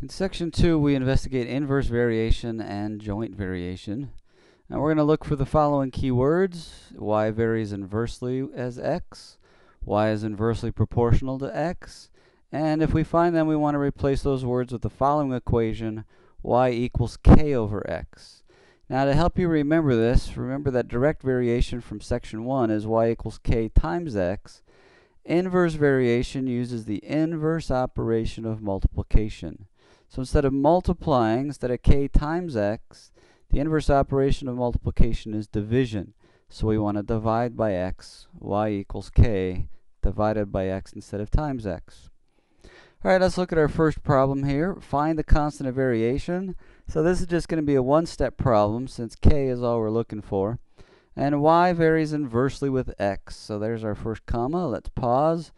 In section 2, we investigate inverse variation and joint variation. And we're going to look for the following keywords: y varies inversely as x, y is inversely proportional to x, and if we find them, we want to replace those words with the following equation: y equals k over x. Now, to help you remember this, remember that direct variation from section 1 is y equals k times x. Inverse variation uses the inverse operation of multiplication. So instead of multiplying, instead of k times x, the inverse operation of multiplication is division. So we want to divide by x, y equals k, divided by x instead of times x. Alright, let's look at our first problem here. Find the constant of variation. So this is just going to be a one-step problem since k is all we're looking for. And y varies inversely with x. So there's our first comma. Let's pause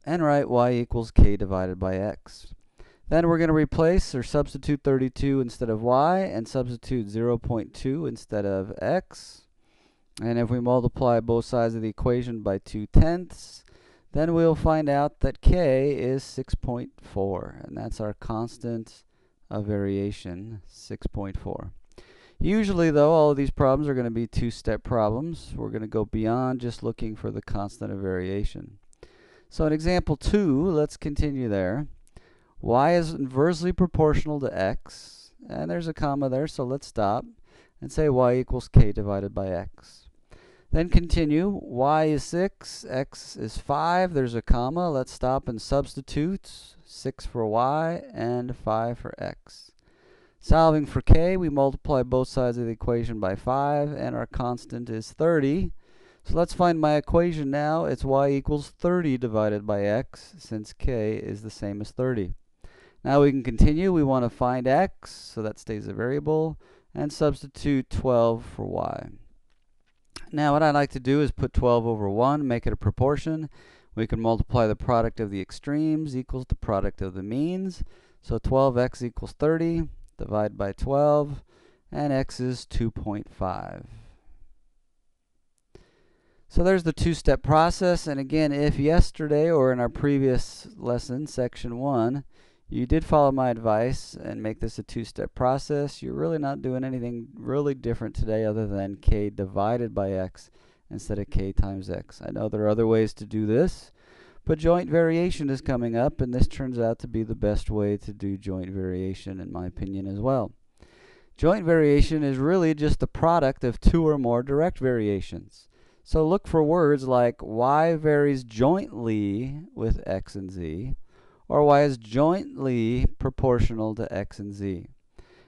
and write y equals k divided by x. Then we're going to replace or substitute 32 instead of y and substitute 0.2 instead of x. And if we multiply both sides of the equation by 2/10, then we'll find out that k is 6.4. And that's our constant of variation, 6.4. Usually, though, all of these problems are going to be two-step problems. We're going to go beyond just looking for the constant of variation. So in example 2, let's continue there. Y is inversely proportional to x, and there's a comma there, so let's stop and say y equals k divided by x. Then continue. Y is 6, x is 5, there's a comma, let's stop and substitute 6 for y and 5 for x. Solving for k, we multiply both sides of the equation by 5, and our constant is 30. So let's find my equation now. It's y equals 30 divided by x, since k is the same as 30. Now we can continue. We want to find x, so that stays a variable, and substitute 12 for y. Now what I'd like to do is put 12 over 1, make it a proportion. We can multiply the product of the extremes equals the product of the means. So 12x equals 30. Divide by 12, and x is 2.5. So there's the two-step process, and again, if yesterday or in our previous lesson, section 1, you did follow my advice and make this a two-step process, you're really not doing anything really different today other than k divided by x instead of k times x. I know there are other ways to do this, but joint variation is coming up, and this turns out to be the best way to do joint variation, in my opinion, as well. Joint variation is really just the product of two or more direct variations. So look for words like y varies jointly with x and z, or y is jointly proportional to x and z.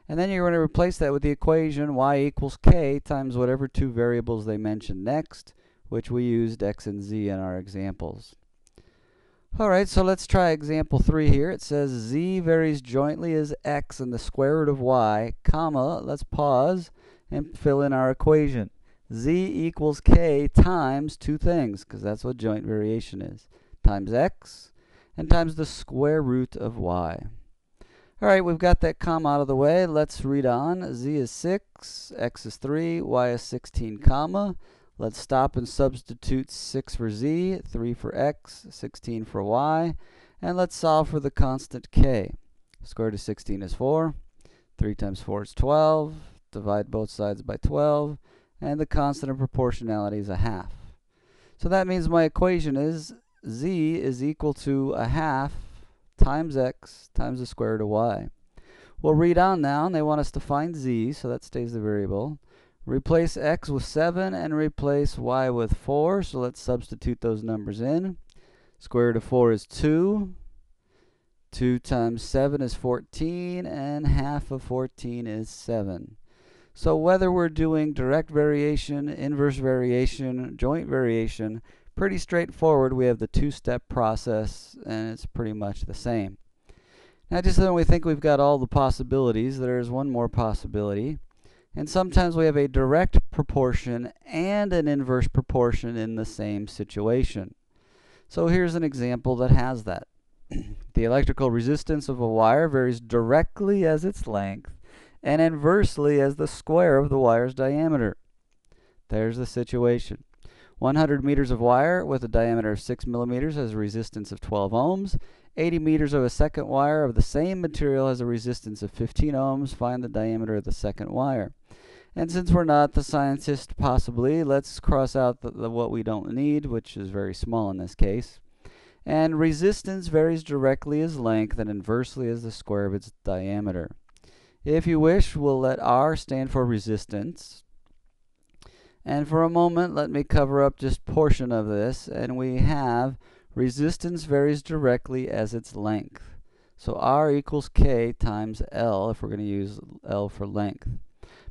And then you're going to replace that with the equation y equals k times whatever two variables they mentioned next, which we used x and z in our examples. Alright, so let's try example 3 here. It says z varies jointly as x and the square root of y, comma, let's pause and fill in our equation. Z equals k times two things, because that's what joint variation is, times x and times the square root of y. Alright, we've got that comma out of the way. Let's read on. Z is 6, x is 3, y is 16, comma. Let's stop and substitute 6 for z, 3 for x, 16 for y, and let's solve for the constant k. Square root of 16 is 4, 3 times 4 is 12, divide both sides by 12, and the constant of proportionality is a half. So that means my equation is z is equal to a half times x times the square root of y. We'll read on now, and they want us to find z, so that stays the variable. Replace x with 7 and replace y with 4. So let's substitute those numbers in. Square root of 4 is 2. 2 times 7 is 14, and half of 14 is 7. So whether we're doing direct variation, inverse variation, joint variation, pretty straightforward. We have the two-step process, and it's pretty much the same. Now, just when we think we've got all the possibilities, there is one more possibility. And sometimes we have a direct proportion and an inverse proportion in the same situation. So here's an example that has that. The electrical resistance of a wire varies directly as its length and inversely as the square of the wire's diameter. There's the situation. 100 meters of wire with a diameter of 6 millimeters has a resistance of 12 ohms. 80 meters of a second wire of the same material has a resistance of 15 ohms. Find the diameter of the second wire. And since we're not the scientist, possibly, let's cross out what we don't need, which is very small in this case. And resistance varies directly as length and inversely as the square of its diameter. If you wish, we'll let R stand for resistance. And for a moment, let me cover up just a portion of this. And we have resistance varies directly as its length. So R equals K times L if we're going to use L for length.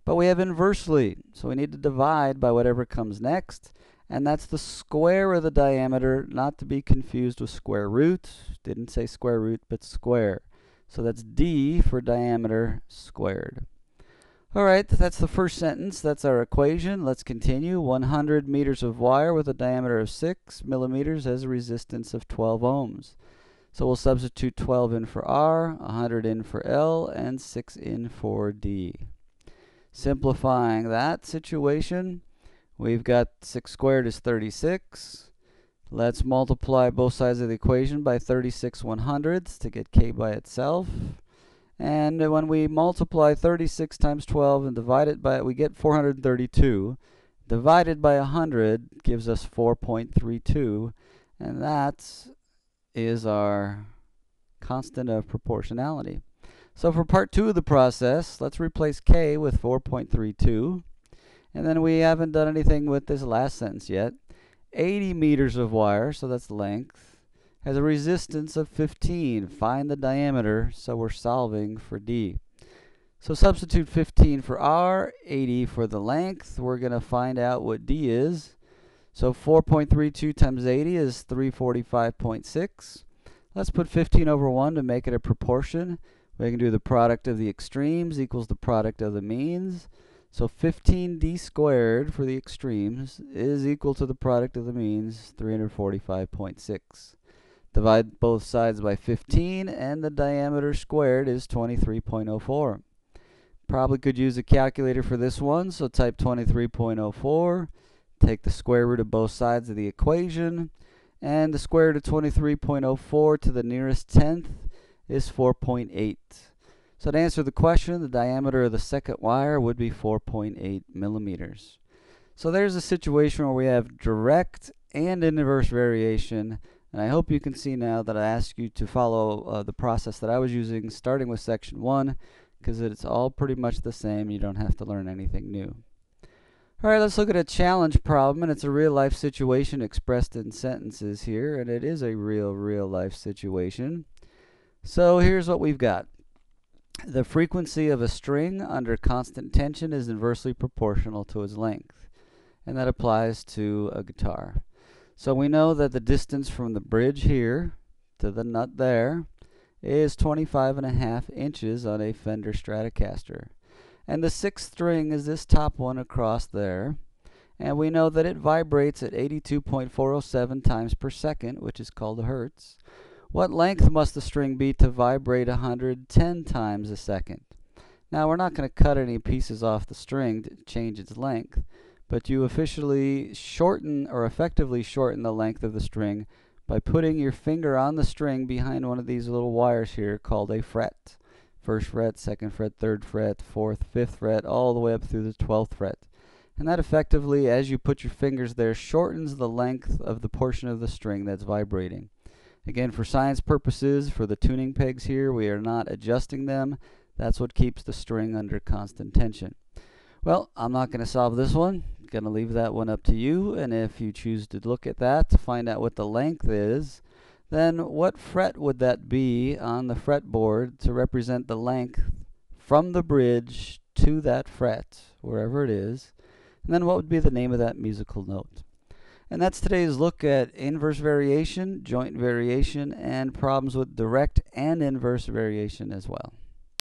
But we have inversely, so we need to divide by whatever comes next. And that's the square of the diameter, not to be confused with square root. Didn't say square root, but square. So that's D for diameter squared. All right, that's the first sentence. That's our equation. Let's continue. 100 meters of wire with a diameter of 6 millimeters has a resistance of 12 ohms. So we'll substitute 12 in for R, 100 in for L, and 6 in for D. Simplifying that situation, we've got 6 squared is 36. Let's multiply both sides of the equation by 36 100ths to get K by itself. And when we multiply 36 times 12 and divide it by it, we get 432. Divided by 100 gives us 4.32. And that is our constant of proportionality. So for part 2 of the process, let's replace K with 4.32. And then we haven't done anything with this last sentence yet. 80 meters of wire, so that's length, has a resistance of 15. Find the diameter, so we're solving for D. So substitute 15 for R, 80 for the length. We're going to find out what D is. So 4.32 times 80 is 345.6. Let's put 15 over 1 to make it a proportion. We can do the product of the extremes equals the product of the means. So 15D squared for the extremes is equal to the product of the means, 345.6. Divide both sides by 15, and the diameter squared is 23.04. Probably could use a calculator for this one, so type 23.04. Take the square root of both sides of the equation, and the square root of 23.04 to the nearest tenth is 4.8. So to answer the question, the diameter of the second wire would be 4.8 millimeters. So there's a situation where we have direct and inverse variation, and I hope you can see now that I ask you to follow the process that I was using starting with section 1, because it's all pretty much the same. You don't have to learn anything new. All right, let's look at a challenge problem, and it's a real-life situation expressed in sentences here, and it is a real-life situation. So here's what we've got. The frequency of a string under constant tension is inversely proportional to its length, and that applies to a guitar. So we know that the distance from the bridge here to the nut there is 25.5 inches on a Fender Stratocaster. And the sixth string is this top one across there. And we know that it vibrates at 82.407 times per second, which is called a hertz. What length must the string be to vibrate 110 times a second? Now, we're not going to cut any pieces off the string to change its length, but you officially shorten or effectively shorten the length of the string by putting your finger on the string behind one of these little wires here called a fret. First fret, second fret, third fret, fourth, fifth fret, all the way up through the 12th fret. And that effectively, as you put your fingers there, shortens the length of the portion of the string that's vibrating. Again, for science purposes, for the tuning pegs here, we are not adjusting them. That's what keeps the string under constant tension. Well, I'm not going to solve this one. I'm going to leave that one up to you. And if you choose to look at that to find out what the length is, then what fret would that be on the fretboard to represent the length from the bridge to that fret, wherever it is? And then what would be the name of that musical note? And that's today's look at inverse variation, joint variation, and problems with direct and inverse variation as well.